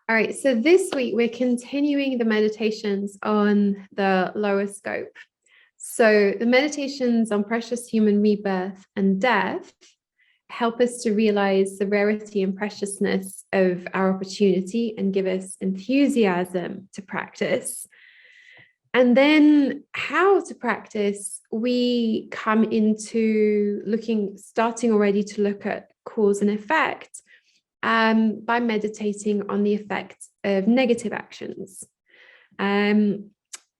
All right, so this week we're continuing the meditations on the lower scope. So the meditations on precious human rebirth and death help us to realize the rarity and preciousness of our opportunity and give us enthusiasm to practice. And then how to practice, we come into starting already to look at cause and effect by meditating on the effect of negative actions. And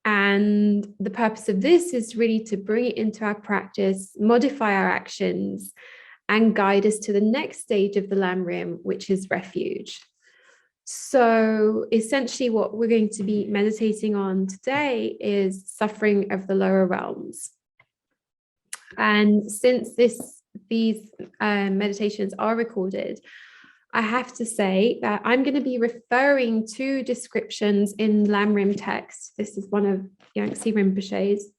the purpose of this is really to bring it into our practice, modify our actions, and guide us to the next stage of the Lamrim, which is refuge. So essentially what we're going to be meditating on today is suffering of the lower realms. And since these meditations are recorded, I have to say that I'm going to be referring to descriptions in Lamrim text. This is one of Yangtze Rinpoche's.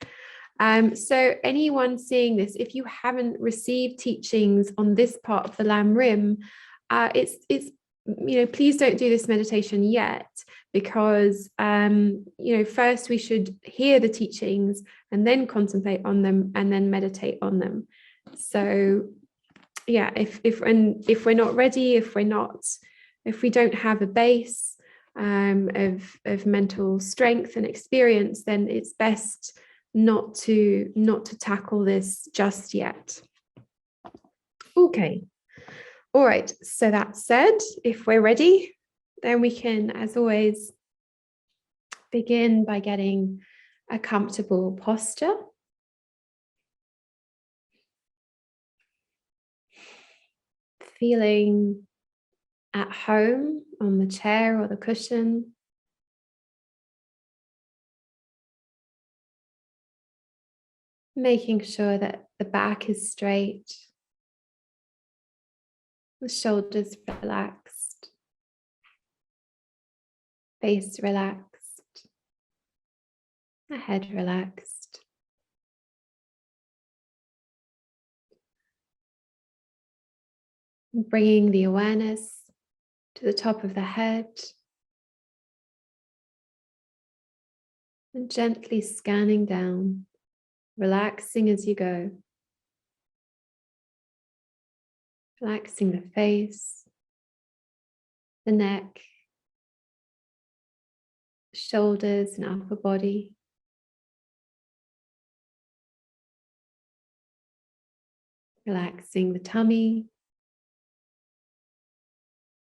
So anyone seeing this, if you haven't received teachings on this part of the Lamrim, please don't do this meditation yet, because first we should hear the teachings and then contemplate on them and then meditate on them. So yeah, if we're not ready, if we don't have a base of mental strength and experience, then it's best not to tackle this just yet. Okay. All right. So that said, if we're ready, then we can, as always, begin by getting a comfortable posture. Feeling at home on the chair or the cushion. Making sure that the back is straight, the shoulders relaxed, face relaxed, the head relaxed. Bringing the awareness to the top of the head and gently scanning down, relaxing as you go. Relaxing the face, the neck, shoulders and upper body. Relaxing the tummy,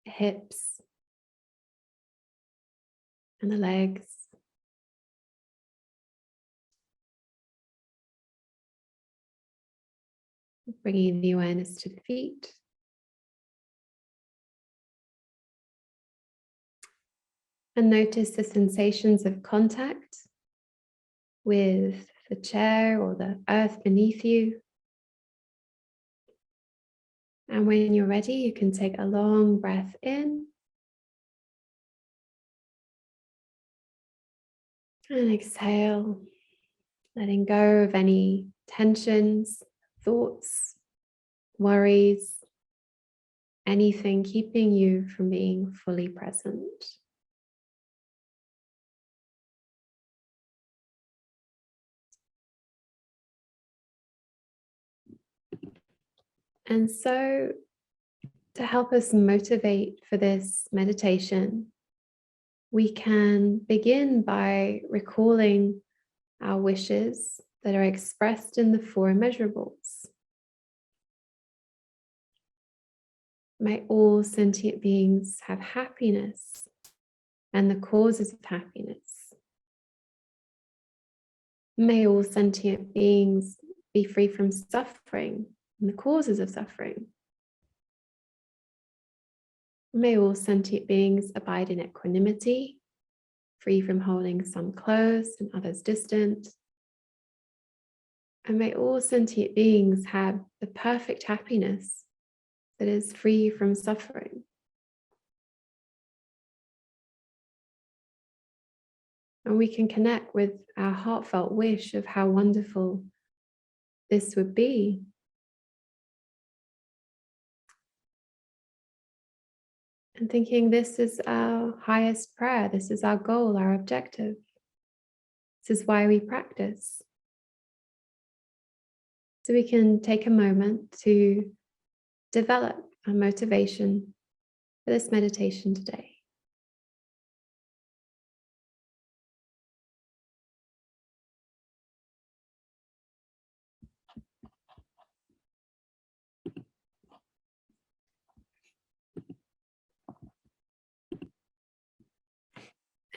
hips, and the legs. Bringing the awareness to the feet. And notice the sensations of contact with the chair or the earth beneath you. And when you're ready, you can take a long breath in and exhale, letting go of any tensions, thoughts, worries, anything keeping you from being fully present. And so, to help us motivate for this meditation, we can begin by recalling our wishes that are expressed in the four immeasurables. May all sentient beings have happiness and the causes of happiness. May all sentient beings be free from suffering and the causes of suffering. May all sentient beings abide in equanimity, free from holding some close and others distant. And may all sentient beings have the perfect happiness that is free from suffering. And we can connect with our heartfelt wish of how wonderful this would be. And thinking this is our highest prayer, this is our goal, our objective. This is why we practice. So we can take a moment to develop our motivation for this meditation today.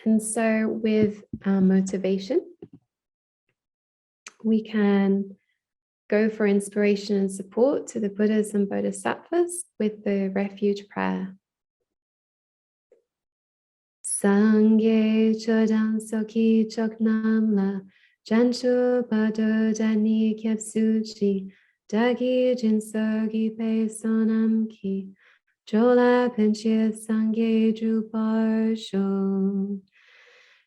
And so with our motivation, we can go for inspiration and support to the Buddhas and Bodhisattvas with the refuge prayer. Sangye chodam soki choknamla janchu bado dani kyapsuchi dagi jinsogi pe sonam ki jola penchia sangye druparsho.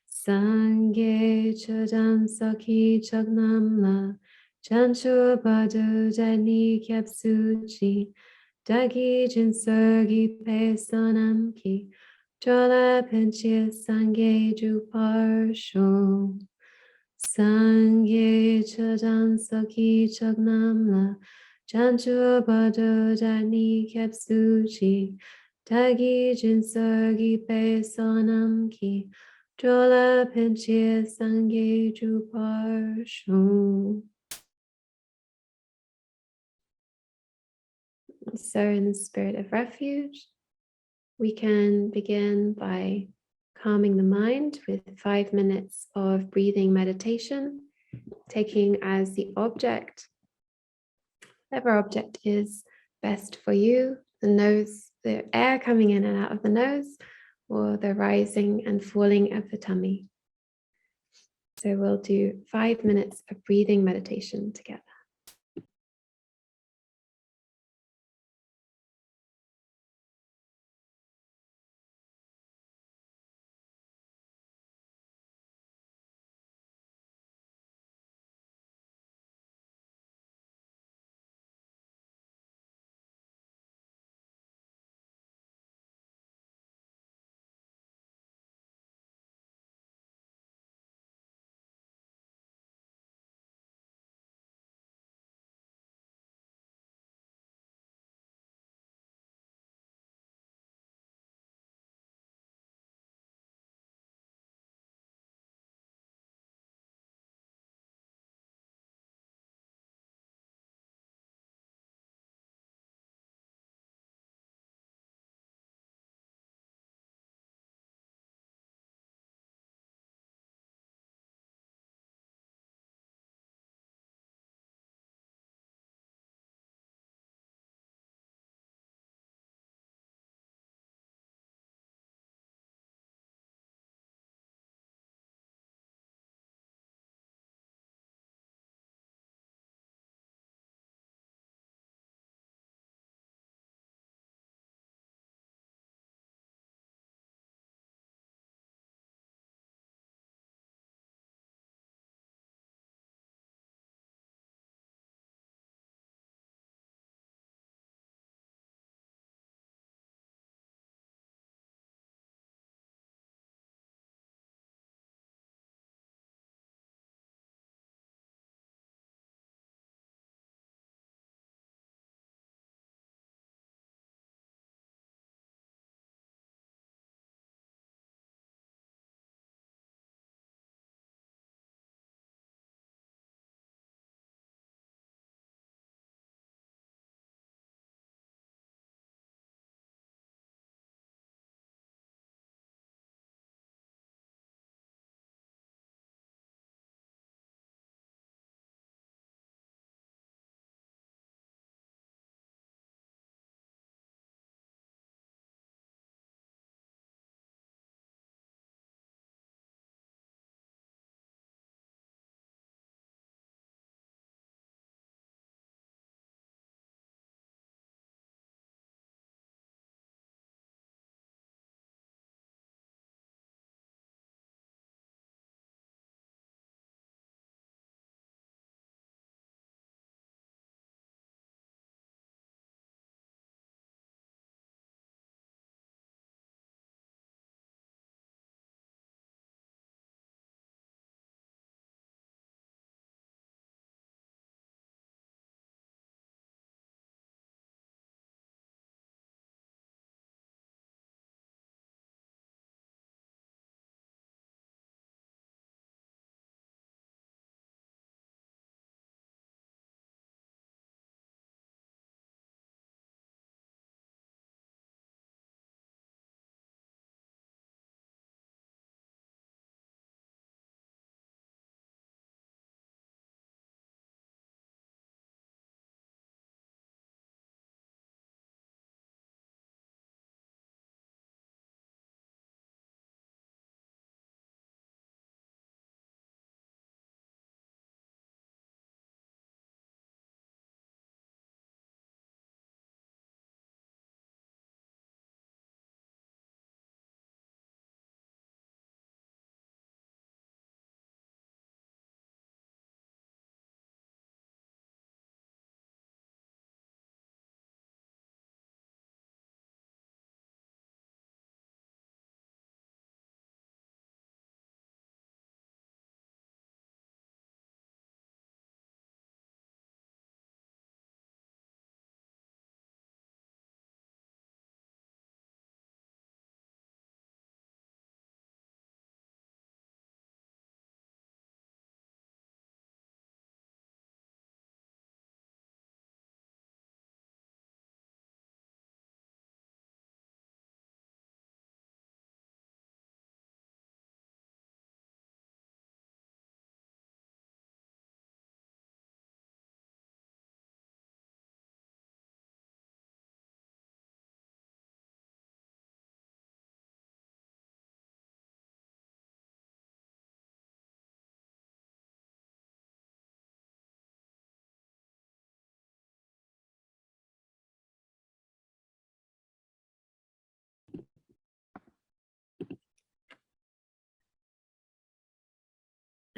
Sangye chodam soki choknamla janchu bado dani kyapsuchi dagi jinsogi pe sonam ki Jola penchia sangye druparsho. Sangye chodam soki chognamla janchu bado dani kyapsuchi dagi jinsogi pe sonam ki jola penchia sangye druparsho. So in the spirit of refuge, we can begin by calming the mind with 5 minutes of breathing meditation, taking as the object, whatever object is best for you, the nose, the air coming in and out of the nose, or the rising and falling of the tummy. So we'll do 5 minutes of breathing meditation together.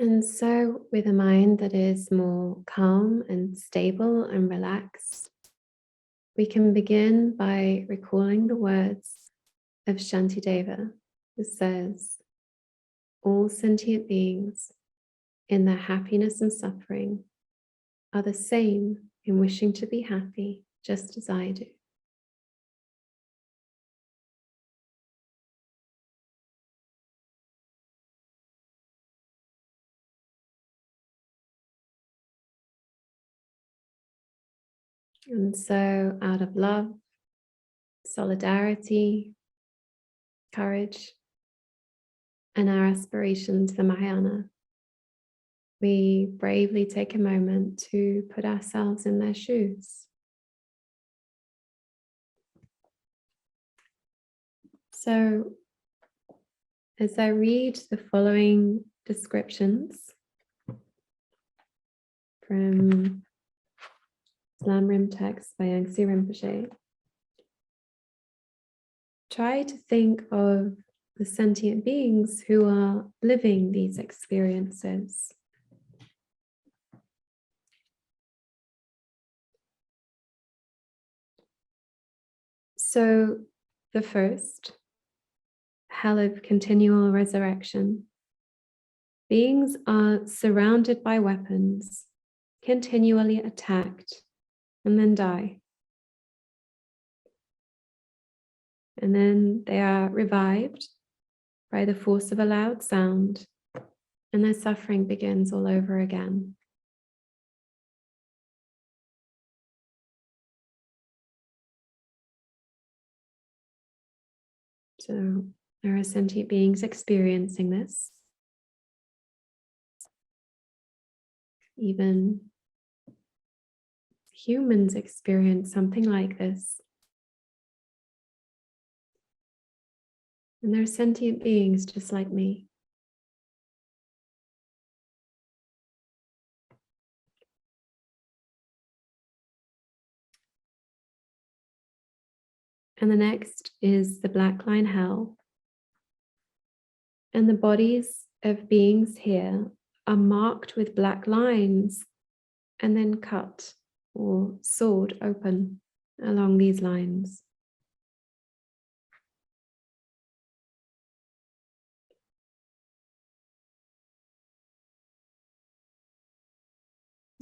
And so, with a mind that is more calm and stable and relaxed, we can begin by recalling the words of Shantideva, who says, all sentient beings in their happiness and suffering are the same in wishing to be happy, just as I do. And so, out of love, solidarity, courage, and our aspiration to the Mahayana, we bravely take a moment to put ourselves in their shoes. So, as I read the following descriptions from Lamrim text by Yangtze Rinpoche, try to think of the sentient beings who are living these experiences. So, the first, hell of continual resurrection. Beings are surrounded by weapons, continually attacked, and then die. And then they are revived by the force of a loud sound, and their suffering begins all over again. So there are sentient beings experiencing this. Even humans experience something like this. And they're sentient beings just like me. And the next is the black line hell. And the bodies of beings here are marked with black lines and then cut or sawed open along these lines.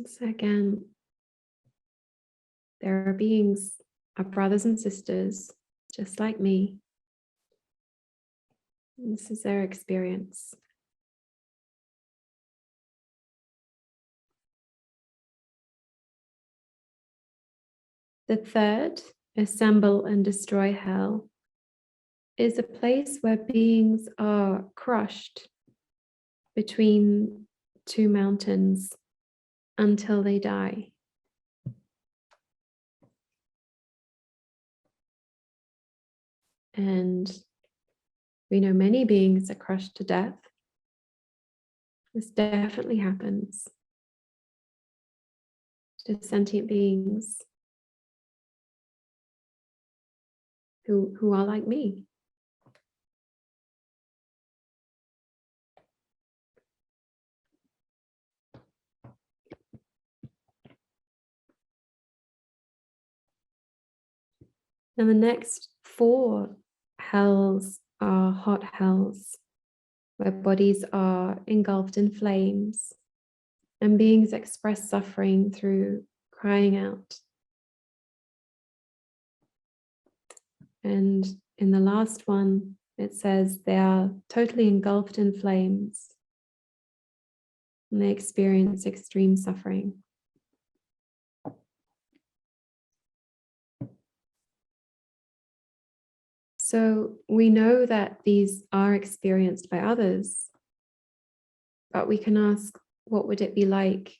So again, there are beings, our brothers and sisters, just like me. And this is their experience. The third, assemble and destroy hell, is a place where beings are crushed between two mountains until they die. And we know many beings are crushed to death. This definitely happens to sentient beings who are like me. And the next four hells are hot hells, where bodies are engulfed in flames and beings express suffering through crying out. And in the last one, it says they are totally engulfed in flames and they experience extreme suffering. So we know that these are experienced by others, but we can ask, what would it be like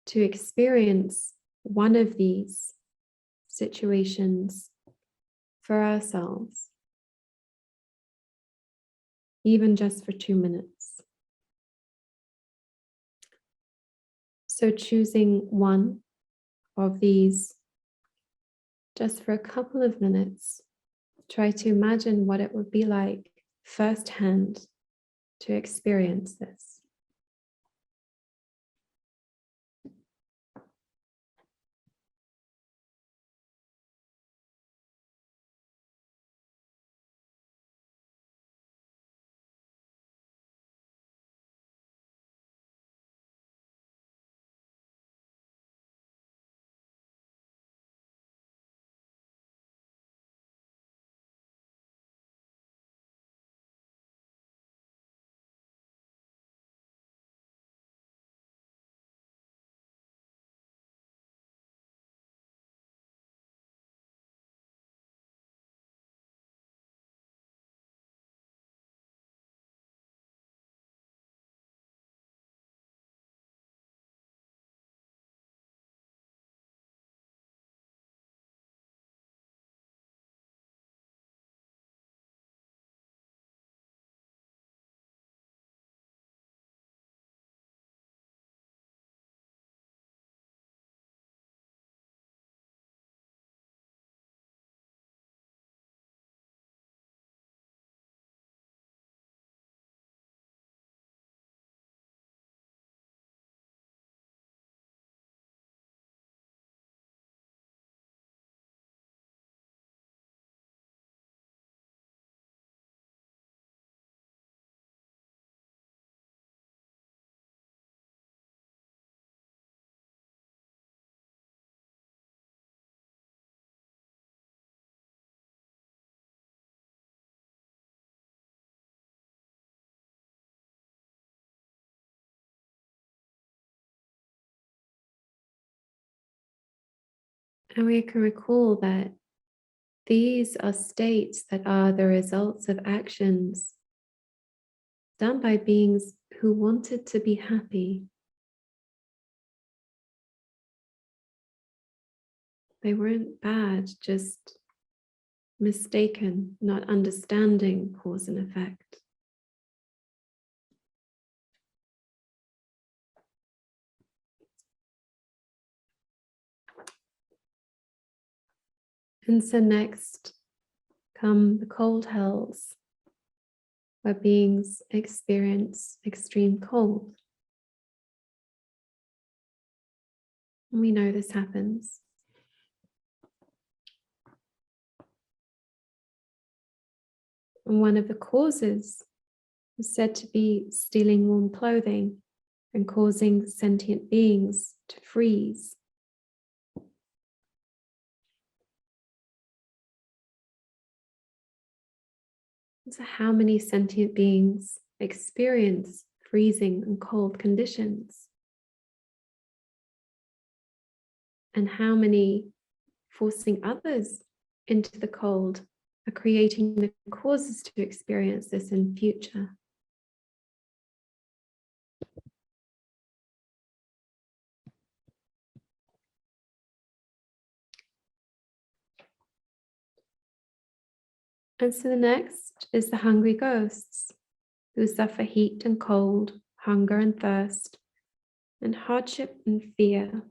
to experience one of these situations for ourselves, even just for 2 minutes? So choosing one of these just for a couple of minutes, try to imagine what it would be like firsthand to experience this. And we can recall that these are states that are the results of actions done by beings who wanted to be happy. They weren't bad, just mistaken, not understanding cause and effect. And so next come the cold hells, where beings experience extreme cold. And we know this happens. And one of the causes is said to be stealing warm clothing and causing sentient beings to freeze. So how many sentient beings experience freezing and cold conditions? And how many, forcing others into the cold, are creating the causes to experience this in future? And so the next is the hungry ghosts, who suffer heat and cold, hunger and thirst, and hardship and fear.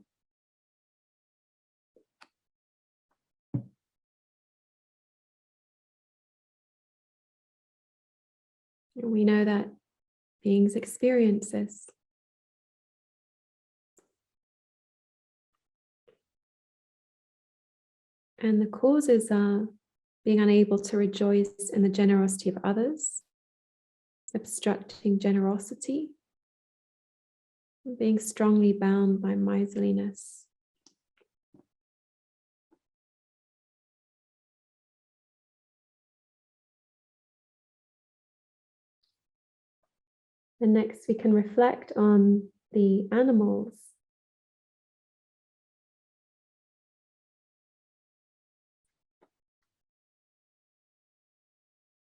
And we know that beings experience this. And the causes are being unable to rejoice in the generosity of others, obstructing generosity, and being strongly bound by miserliness. And next we can reflect on the animals.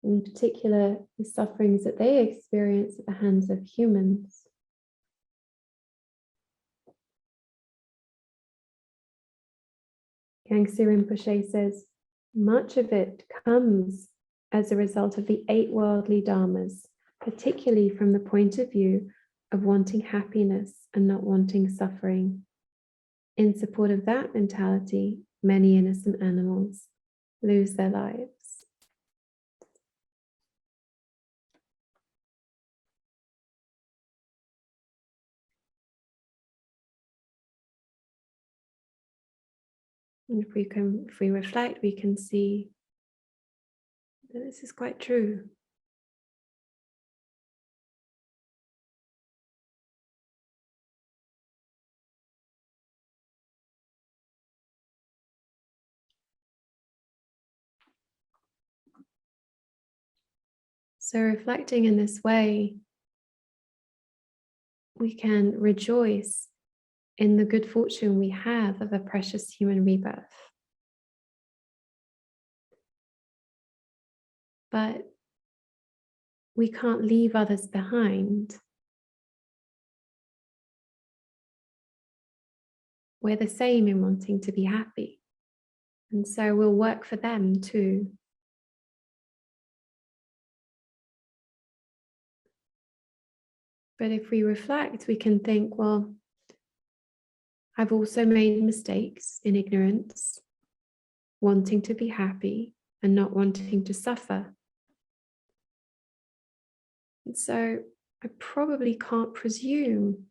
In particular, the sufferings that they experience at the hands of humans. Kangsi Rinpoche says, much of it comes as a result of the 8 worldly dharmas, particularly from the point of view of wanting happiness and not wanting suffering. In support of that mentality, many innocent animals lose their lives. And if we reflect, we can see that this is quite true. So reflecting in this way, we can rejoice in the good fortune we have of a precious human rebirth. But we can't leave others behind. We're the same in wanting to be happy. And so we'll work for them too. But if we reflect, we can think, well, I've also made mistakes in ignorance, wanting to be happy and not wanting to suffer. And so I probably can't presume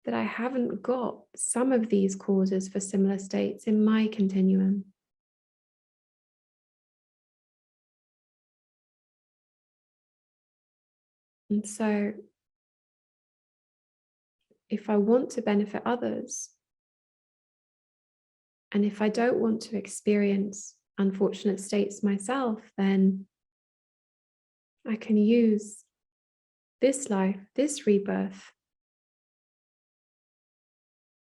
that I haven't got some of these causes for similar states in my continuum. And so if I want to benefit others, and if I don't want to experience unfortunate states myself, then I can use this life, this rebirth,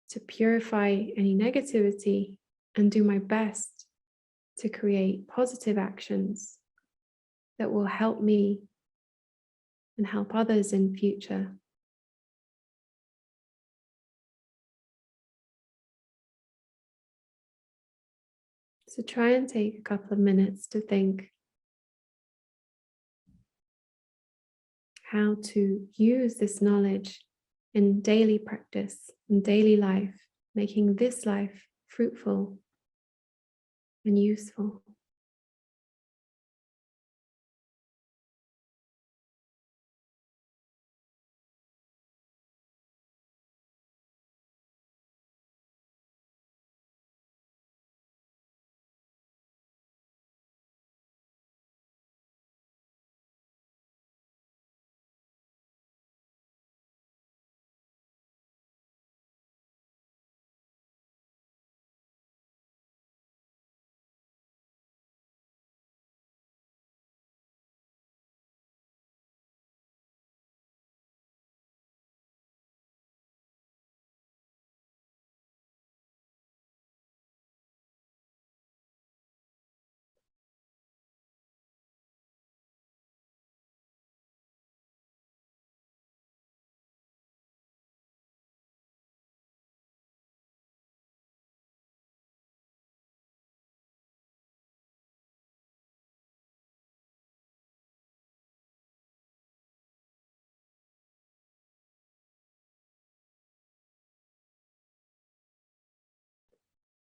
to purify any negativity and do my best to create positive actions that will help me and help others in future. So try and take a couple of minutes to think how to use this knowledge in daily practice, in daily life, making this life fruitful and useful.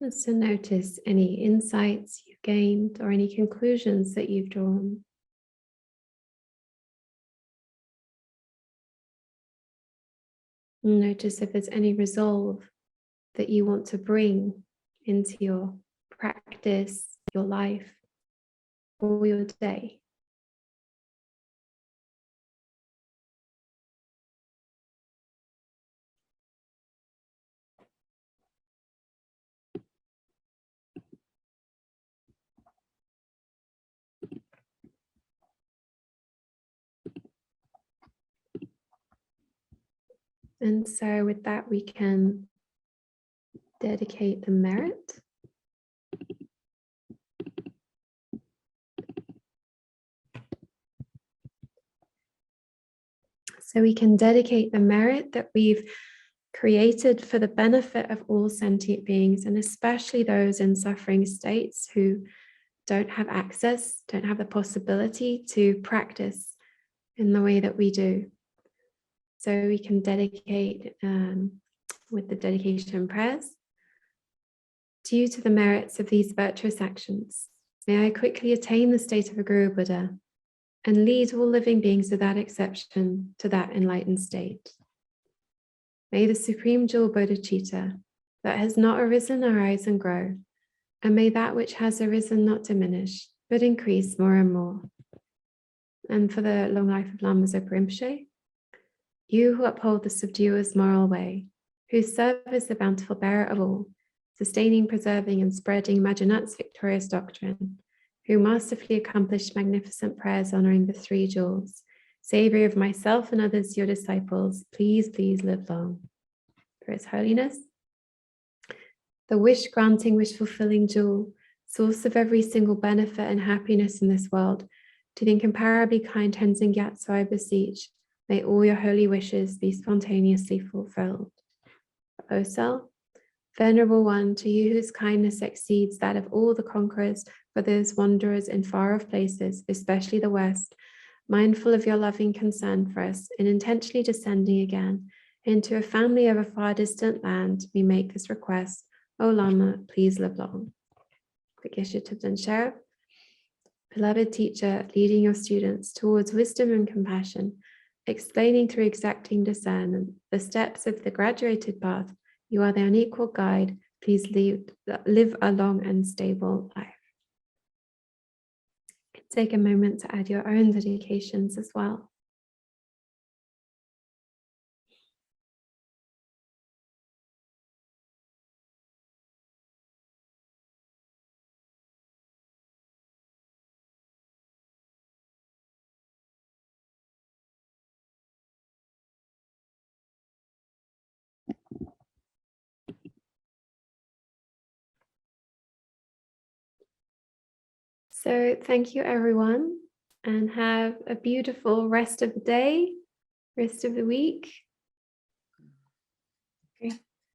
So notice any insights you've gained or any conclusions that you've drawn. Notice if there's any resolve that you want to bring into your practice, your life, or your day. And so with that, we can dedicate the merit. So we can dedicate the merit that we've created for the benefit of all sentient beings, and especially those in suffering states who don't have access, don't have the possibility to practice in the way that we do. So we can dedicate with the dedication prayers. Due to the merits of these virtuous actions, may I quickly attain the state of a Guru Buddha and lead all living beings without exception to that enlightened state. May the supreme jewel bodhicitta that has not arisen arise and grow, and may that which has arisen not diminish, but increase more and more. And for the long life of Lama Zopa Rinpoche, you who uphold the subduer's moral way, who serve as the bountiful bearer of all, sustaining, preserving, and spreading Majanat's victorious doctrine, who masterfully accomplished magnificent prayers honoring the three jewels, Savior of myself and others, your disciples, please, please live long. For His Holiness, the wish-granting, wish-fulfilling jewel, source of every single benefit and happiness in this world, to the incomparably kind Tenzin Gyatso I beseech, may all your holy wishes be spontaneously fulfilled. O Cell, Venerable One, to you whose kindness exceeds that of all the conquerors, for those wanderers in far-off places, especially the West, mindful of your loving concern for us, in intentionally descending again into a family of a far distant land, we make this request. O Lama, please live long. Quick issue Thubten Sheriff. Beloved teacher, leading your students towards wisdom and compassion, explaining through exacting discernment the steps of the graduated path, you are the unequal guide. Please live a long and stable life. Take a moment to add your own dedications as well. So thank you, everyone, and have a beautiful rest of the day, rest of the week. Okay.